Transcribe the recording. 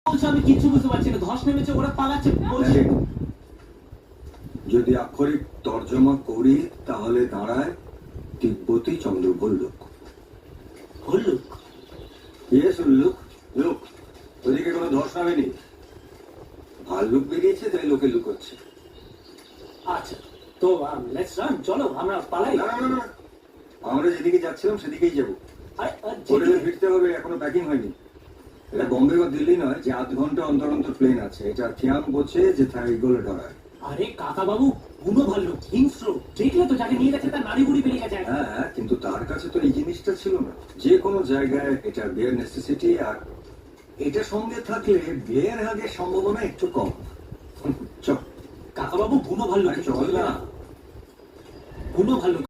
বলছো? আমি কিচ্ছু বুঝতে পারছি না। ধস নেমেছে, ওরা পালাচ্ছে বলছে। যদি আক্ষরিক তর্জমা করি তাহলে দাঁড়ায় তিব্বতী চন্দ্রভল্লুক। হল্লুক? ইয়েস, উল্লুক। লুক, ওদিকে কোনো ধস নামেনি, ভাল্লুক বেরিয়েছে তাই লোকে লুকোচ্ছে। আচ্ছা, তো লেটস রান, চলো আমরা পালাই। না না না, আমরা যেদিকে যাচ্ছিলাম সেদিকেই যাবো। আরে, হোটেলে ফিরতে হবে, এখনো প্যাকিং হয়নি। এটা বোম্বে বা দিল্লি নয় যে আধ ঘন্টা অন্তর অন্তর প্লেন আছে। এটা থিয়াং বোঝে যে থাইগোলে ডরায়। আরে কাকা বাবু, বুনো ভাল্লুক, হিংস্র। দেখলে তো, যাকে নিয়ে গেছে তার নাড়ি বুড়ি বেরিয়ে গেছে। হ্যাঁ, কিন্তু তার কাছে তো এই জিনিসটা ছিল না। যে কোনো জায়গায় এটা বেয়ার নেসেসিটি, আর এটা সঙ্গে থাকলে বেয়ার হাগের সম্ভাবনা একটু কম। চল কাকা বাবু, বুনো ভাল্লুক। চল না। বুনো ভাল্লুক,